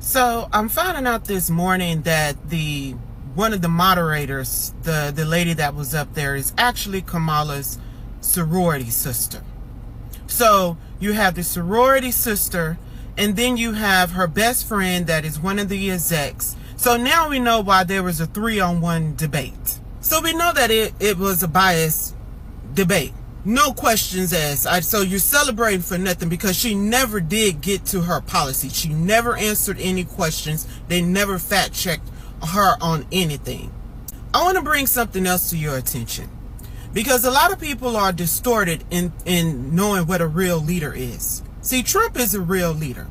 So I'm finding out this morning that one of the moderators, the lady that was up there, is actually Kamala's sorority sister. So you have the sorority sister, and then you have her best friend that is one of the execs. So now we know why there was a 3-on-1 debate. So we know that it was a biased debate. No questions asked. So you're celebrating for nothing, because she never did get to her policy. She never answered any questions. They never fact checked her on anything. I want to bring something else to your attention, because a lot of people are distorted in knowing what a real leader is. See, Trump is a real leader.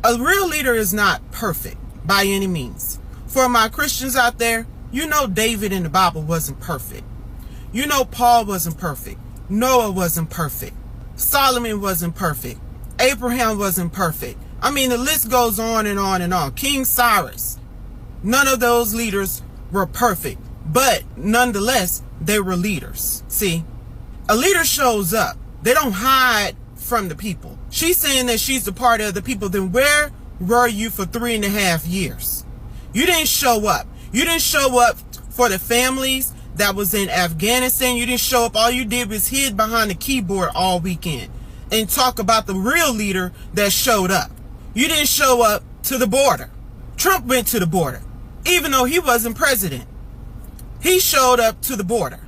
A real leader is not perfect by any means. For my Christians out there, you know David in the Bible wasn't perfect. You know Paul wasn't perfect. Noah wasn't perfect. Solomon wasn't perfect. Abraham wasn't perfect. I mean, the list goes on and on and on. King Cyrus. None of those leaders were perfect, but nonetheless, they were leaders. See, a leader shows up. They don't hide from the people. She's saying that she's a part of the people. Then where were you for 3.5 years? You didn't show up. You didn't show up for the families that was in Afghanistan. You didn't show up. All you did was hid behind the keyboard all weekend and talk about the real leader that showed up. You didn't show up to the border. Trump went to the border, even though he wasn't president. He showed up to the border.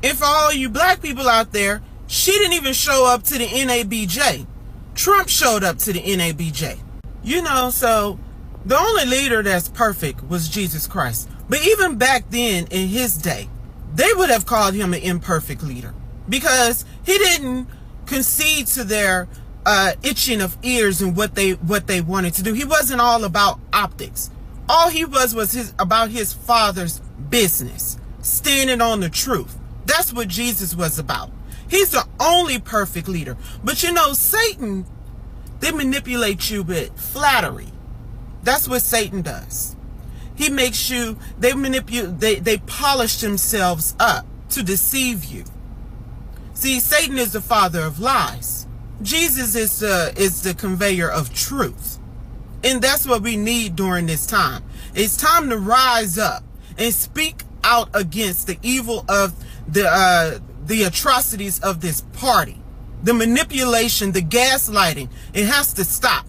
And for all you black people out there, she didn't even show up to the NABJ. Trump showed up to the NABJ. You know, so the only leader that's perfect was Jesus Christ. But even back then, in his day, they would have called him an imperfect leader, because he didn't concede to their itching of ears and what they wanted to do. He wasn't all about optics. All he was about his father's business, standing on the truth. That's what Jesus was about. He's the only perfect leader. But you know, Satan, they manipulate you with flattery. That's what Satan does. He makes you, they manipulate, they polish themselves up to deceive you. See, Satan is the father of lies. Jesus is the conveyor of truth. And that's what we need during this time. It's time to rise up and speak out against the evil of the atrocities of this party. The manipulation, the gaslighting, it has to stop.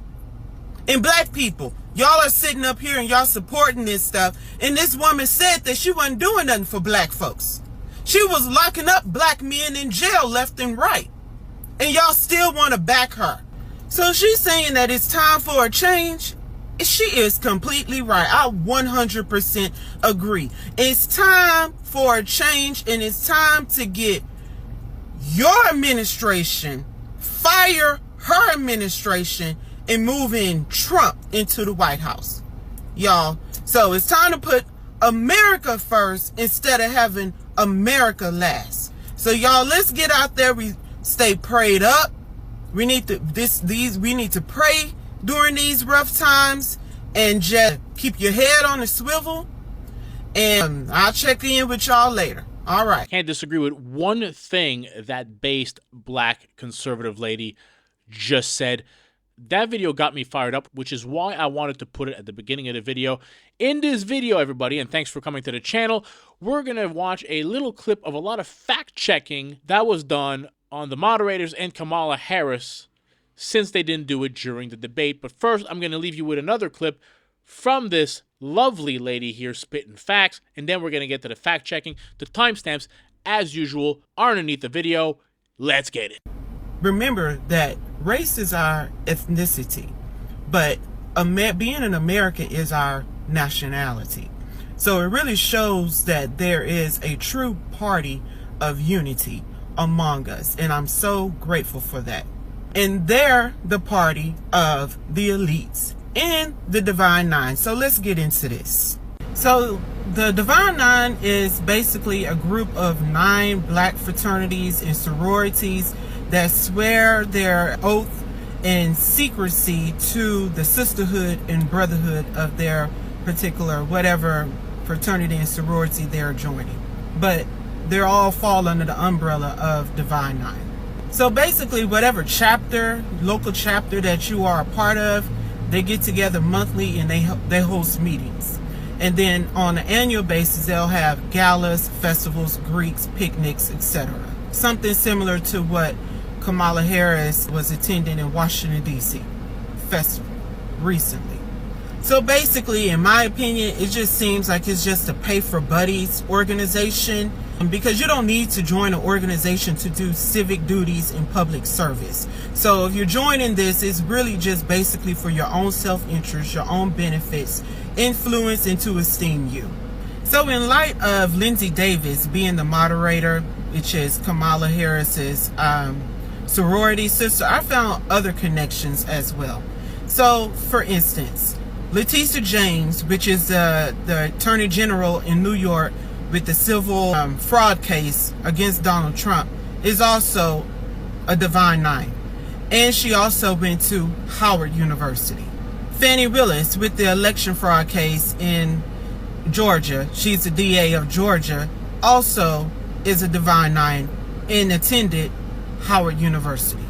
And black people, y'all are sitting up here and y'all supporting this stuff. And this woman said that she wasn't doing nothing for black folks. She was locking up black men in jail left and right. And y'all still want to back her. So she's saying that it's time for a change. She is completely right. I 100% agree. It's time for a change, and it's time to get your administration, fire her administration, and move in Trump into the White House. Y'all, so it's time to put America first instead of having America last. So y'all, let's get out there. We stay prayed up. We need to pray during these rough times, and just keep your head on the swivel. And I'll check in with y'all later. All right. Can't disagree with one thing that based black conservative lady just said. That video got me fired up, which is why I wanted to put it at the beginning of the video. In this video, everybody, and thanks for coming to the channel, we're going to watch a little clip of a lot of fact-checking that was done on the Moderators and Kamala Harris since they didn't do it during the debate. But first, I'm going to leave you with another clip from this lovely lady here spitting facts, and then we're going to get to the fact-checking. The timestamps, as usual, are underneath the video. Let's get it. Remember that race is our ethnicity, but being an American is our nationality. So it really shows that there is a true party of unity among us, and I'm so grateful for that. And they're the party of the elites and the Divine Nine. So let's get into this. So the Divine Nine is basically a group of 9 black fraternities and sororities that swear their oath in secrecy to the sisterhood and brotherhood of their particular whatever fraternity and sorority they're joining. But they're all fall under the umbrella of Divine Nine. So basically, whatever chapter, local chapter that you are a part of, They get together monthly and they host meetings. And then on an annual basis, they'll have galas, festivals, Greeks, picnics, etc. Something similar to what Kamala Harris was attending in Washington, D.C. festival recently. So basically, in my opinion, it just seems like it's just a pay for buddies organization, because you don't need to join an organization to do civic duties and public service. So if you're joining this, it's really just basically for your own self-interest, your own benefits, influence, and to esteem you. So in light of Lindsay Davis being the moderator, which is Kamala Harris's sorority sister, I found other connections as well. So for instance, Letitia James, which is the Attorney General in New York with the civil fraud case against Donald Trump, is also a Divine Nine. And she also went to Howard University. Fannie Willis, with the election fraud case in Georgia, she's the DA of Georgia, also is a Divine Nine and attended Howard University.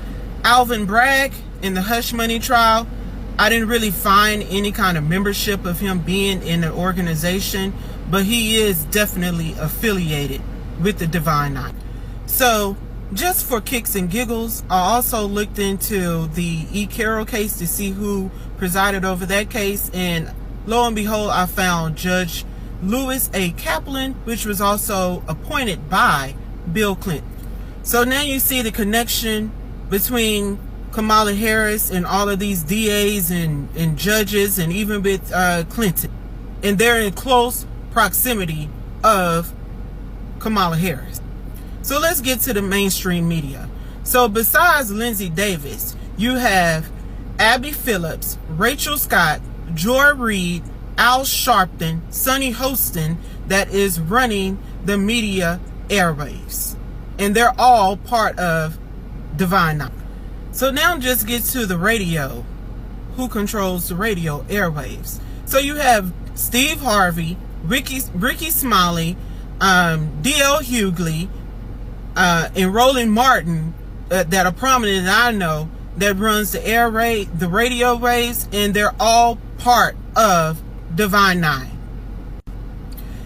Alvin Bragg, in the hush money trial, I didn't really find any kind of membership of him being in an organization, but he is definitely affiliated with the Divine Nine. So just for kicks and giggles, I also looked into the E. Carroll case to see who presided over that case, and lo and behold, I found Judge Lewis A. Kaplan, which was also appointed by Bill Clinton. So now you see the connection between Kamala Harris and all of these DAs and judges, and even with Clinton. And they're in close proximity of Kamala Harris. So let's get to the mainstream media. So besides Lindsay Davis, you have Abby Phillips, Rachel Scott, Joy Reid, Al Sharpton, Sonny Hostin, that is running the media airwaves. And they're all part of Divine Nine. So now just get to the radio. Who controls the radio airwaves? So you have Steve Harvey, Ricky Smiley, D.L. Hughley, and Roland Martin, that are prominent, I know, that runs the radio waves, and they're all part of Divine Nine.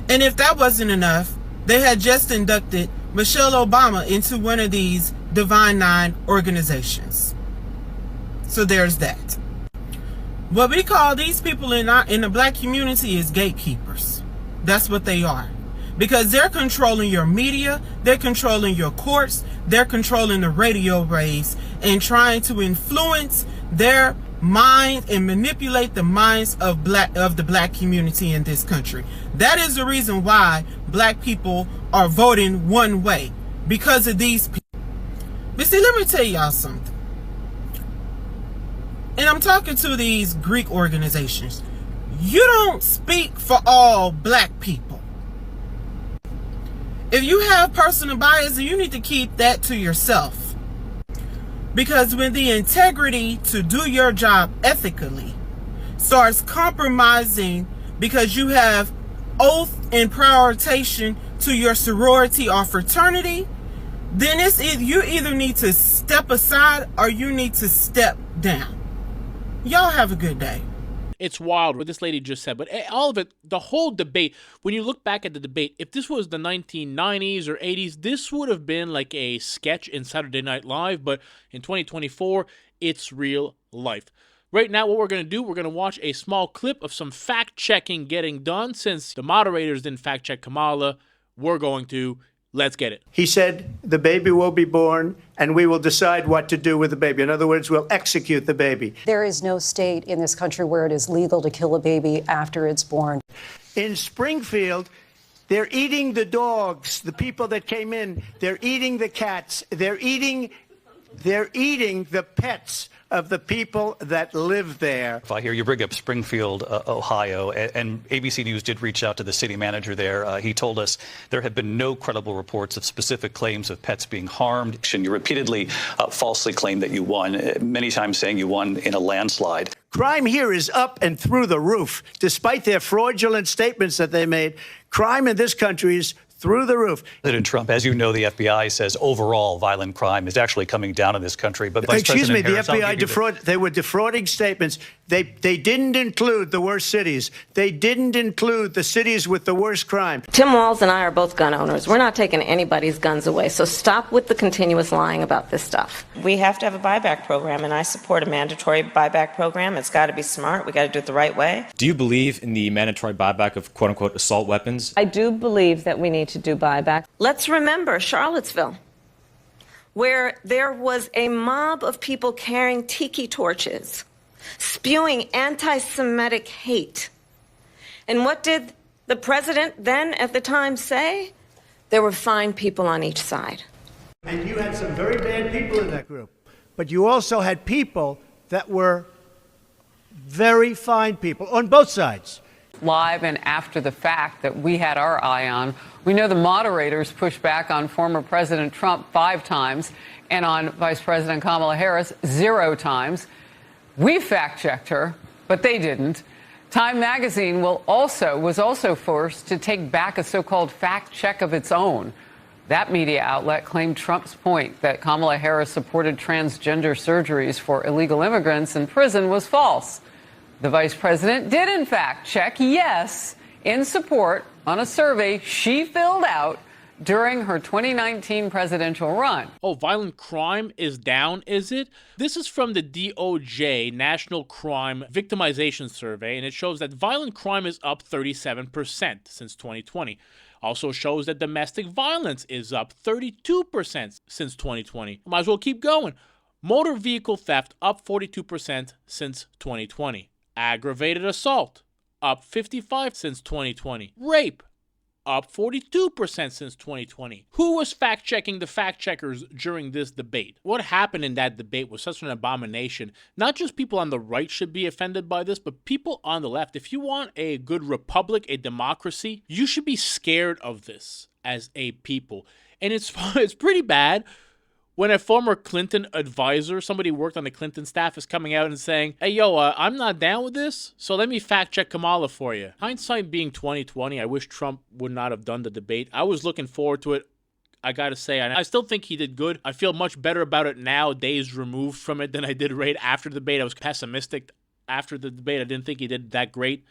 And if that wasn't enough, they had just inducted Michelle Obama into one of these Divine Nine organizations. So there's that. What we call these people in the black community is gatekeepers. That's what they are. Because they're controlling your media, they're controlling your courts, they're controlling the radio waves, and trying to influence their mind and manipulate the minds of the black community in this country. That is the reason why black people are voting one way, because of these people. But see, let me tell y'all something. And I'm talking to these Greek organizations. You don't speak for all black people. If you have personal bias, you need to keep that to yourself. Because when the integrity to do your job ethically starts compromising because you have oath and prioritization to your sorority or fraternity, then you either need to step aside or you need to step down. Y'all have a good day. It's wild what this lady just said, but all of it, the whole debate, when you look back at the debate, if this was the 1990s or 80s, this would have been like a sketch in Saturday Night Live, but in 2024, it's real life. Right now, what we're going to do, we're going to watch a small clip of some fact-checking getting done. Since the moderators didn't fact-check Kamala, we're going to. Let's get it. He said the baby will be born and we will decide what to do with the baby. In other words, we'll execute the baby. There is no state in this country where it is legal to kill a baby after it's born. In Springfield, they're eating the dogs, the people that came in. They're eating the cats. They're eating the pets of the people that live there. I hear you bring up Springfield, Ohio, and ABC News did reach out to the city manager there. He told us there have been no credible reports of specific claims of pets being harmed. You repeatedly falsely claimed that you won, many times saying you won in a landslide. Crime here is up and through the roof. Despite their fraudulent statements that they made, crime in this country is through the roof. President Trump, as you know, the FBI says overall violent crime is actually coming down in this country. But Vice Excuse me, President the Harris, FBI they were defrauding statements. They didn't include the worst cities. They didn't include the cities with the worst crime. Tim Walz and I are both gun owners. We're not taking anybody's guns away. So stop with the continuous lying about this stuff. We have to have a buyback program, and I support a mandatory buyback program. It's got to be smart. We got to do it the right way. Do you believe in the mandatory buyback of quote-unquote assault weapons? I do believe that we need to do buyback. Let's remember Charlottesville, where there was a mob of people carrying tiki torches, spewing anti-Semitic hate. And what did the president then at the time say? There were fine people on each side. And you had some very bad people in that group. But you also had people that were very fine people on both sides. Live and after the fact that we had our eye on. We know the moderators pushed back on former President Trump 5 times and on Vice President Kamala Harris 0 times. We fact-checked her, but they didn't. Time magazine was also forced to take back a so-called fact check of its own. That media outlet claimed Trump's point that Kamala Harris supported transgender surgeries for illegal immigrants in prison was false. The vice president did, in fact, check yes in support on a survey she filled out during her 2019 presidential run. Oh, violent crime is down, is it? This is from the DOJ National Crime Victimization Survey, and it shows that violent crime is up 37% since 2020. Also shows that domestic violence is up 32% since 2020. Might as well keep going. Motor vehicle theft up 42% since 2020. Aggravated assault up 55% since 2020. Rape up 42% since 2020. Who was fact-checking the fact-checkers during this debate? What happened in that debate was such an abomination. Not just people on the right should be offended by this, but people on the left. If you want a good republic, a democracy, you should be scared of this as a people. And it's pretty bad when a former Clinton advisor, somebody who worked on the Clinton staff, is coming out and saying, hey, yo, I'm not down with this, so let me fact-check Kamala for you. Hindsight being 2020, I wish Trump would not have done the debate. I was looking forward to it. I gotta say, I still think he did good. I feel much better about it now, days removed from it, than I did right after the debate. I was pessimistic after the debate. I didn't think he did that great.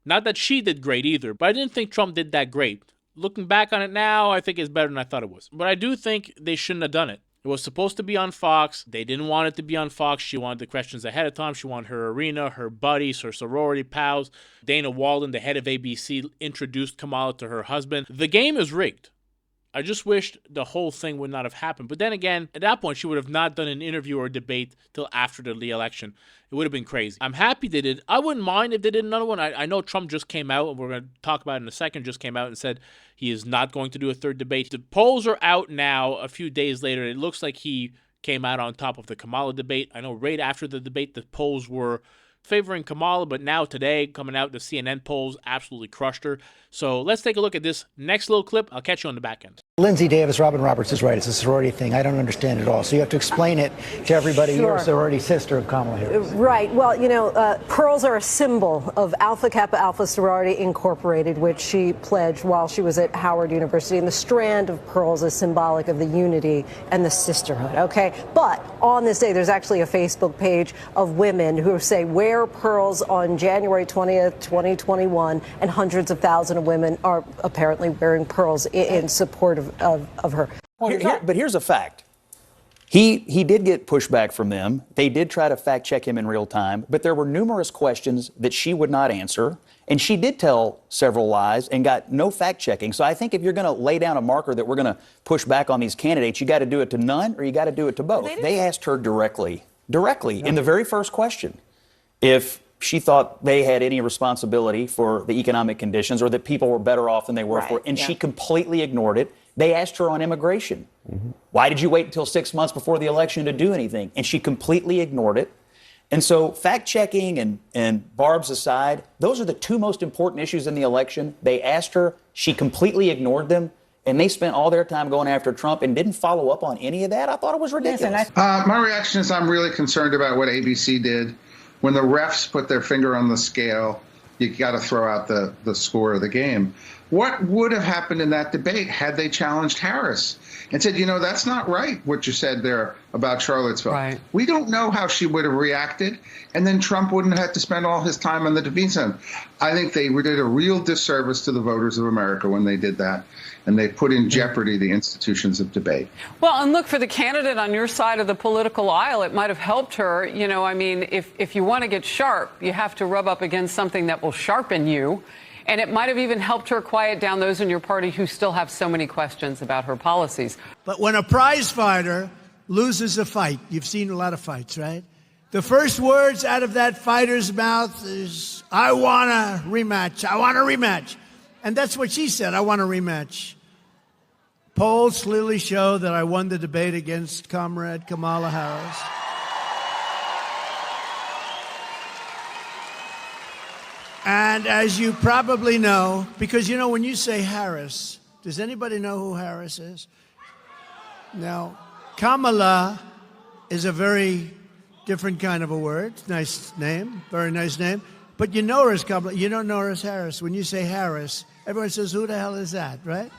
Not that she did great either, but I didn't think Trump did that great. Looking back on it now, I think it's better than I thought it was. But I do think they shouldn't have done it. It was supposed to be on Fox. They didn't want it to be on Fox. She wanted the questions ahead of time. She wanted her arena, her buddies, her sorority pals. Dana Walden, the head of ABC, introduced Kamala to her husband. The game is rigged. I just wished the whole thing would not have happened. But then again, at that point, she would have not done an interview or a debate till after the election. It would have been crazy. I'm happy they did. I wouldn't mind if they did another one. I know Trump just came out, and we're going to talk about it in a second, just came out and said he is not going to do a third debate. The polls are out now a few days later. It looks like he came out on top of the Kamala debate. I know right after the debate, the polls were favoring Kamala, but now today, coming out, the CNN polls absolutely crushed her. So let's take a look at this next little clip. I'll catch you on the back end. Lindsay Davis, Robin Roberts is right. It's a sorority thing. I don't understand it all. So you have to explain it to everybody. Sure. You're a sorority sister of Kamala Harris. Right. Well, you know, pearls are a symbol of Alpha Kappa Alpha Sorority Incorporated, which she pledged while she was at Howard University. And the strand of pearls is symbolic of the unity and the sisterhood. OK, but on this day, there's actually a Facebook page of women who say wear pearls on January 20th, 2021. And hundreds of thousands of women are apparently wearing pearls in support of her. But here's a fact. He did get pushback from them. They did try to fact check him in real time, but there were numerous questions that she would not answer. And she did tell several lies and got no fact checking. So I think if you're going to lay down a marker that we're going to push back on these candidates, you got to do it to none or you got to do it to both. They asked her directly in the very first question if she thought they had any responsibility for the economic conditions or that people were better off than they were for. And she completely ignored it. They asked her on immigration. Why did you wait until 6 months before the election to do anything? And she completely ignored it. And so fact-checking and Barb's aside, those are the two most important issues in the election. They asked her. She completely ignored them. And they spent all their time going after Trump and didn't follow up on any of that. I thought it was ridiculous. My reaction is I'm really concerned about what ABC did. When the refs put their finger on the scale, you got to throw out the score of the game. What would have happened in that debate had they challenged Harris and said, you know, that's not right, what you said there about Charlottesville. Right. We don't know how she would have reacted, and then Trump wouldn't have had to spend all his time on the defense center. I think they did a real disservice to the voters of America when they did that, and they put in jeopardy the institutions of debate. Well, and look, for the candidate on your side of the political aisle, it might have helped her. You know, I mean, if you want to get sharp, you have to rub up against something that will sharpen you. And it might have even helped her quiet down those in your party who still have so many questions about her policies. But when a prize fighter loses a fight, you've seen a lot of fights, right? The first words out of that fighter's mouth is, I want a rematch. I want a rematch. And that's what she said, I want a rematch. Polls clearly show that I won the debate against Comrade Kamala Harris. And as you probably know, because, you know, when you say Harris, does anybody know who Harris is? Now, Kamala is a very different kind of a word. Nice name, very nice name. But you know her as Kamala. You don't know her as Harris. When you say Harris, everyone says, who the hell is that, right?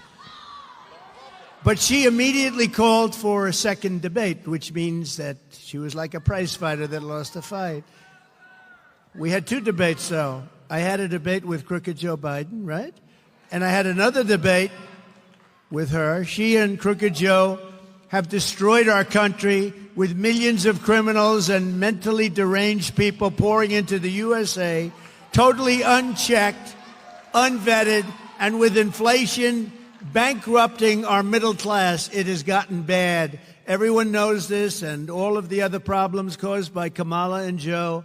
But she immediately called for a second debate, which means that she was like a prize fighter that lost a fight. We had two debates, though. I had a debate with crooked Joe Biden, right? And I had another debate with her. She and crooked Joe have destroyed our country with millions of criminals and mentally deranged people pouring into the USA, totally unchecked, unvetted, and with inflation bankrupting our middle class. It has gotten bad. Everyone knows this, and all of the other problems caused by Kamala and Joe.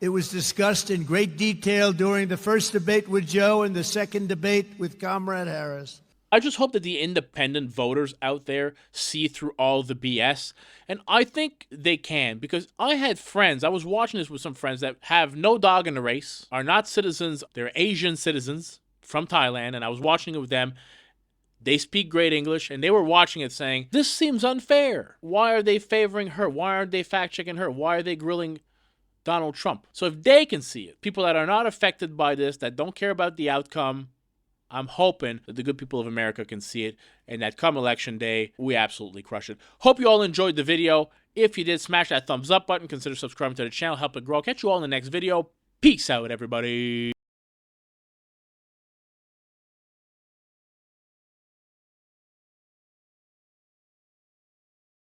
It was discussed in great detail during the first debate with Joe and the second debate with Comrade Harris. I just hope that the independent voters out there see through all the BS. And I think they can, because I had friends, I was watching this with some friends that have no dog in the race, are not citizens, they're Asian citizens from Thailand, and I was watching it with them. They speak great English, and they were watching it saying, this seems unfair. Why are they favoring her? Why aren't they fact-checking her? Why are they grilling Donald Trump? So if they can see it, people that are not affected by this, that don't care about the outcome, I'm hoping that the good people of America can see it, and that come election day, we absolutely crush it. Hope you all enjoyed the video. If you did, smash that thumbs up button. Consider subscribing to the channel. Help it grow. Catch you all in the next video. Peace out, everybody.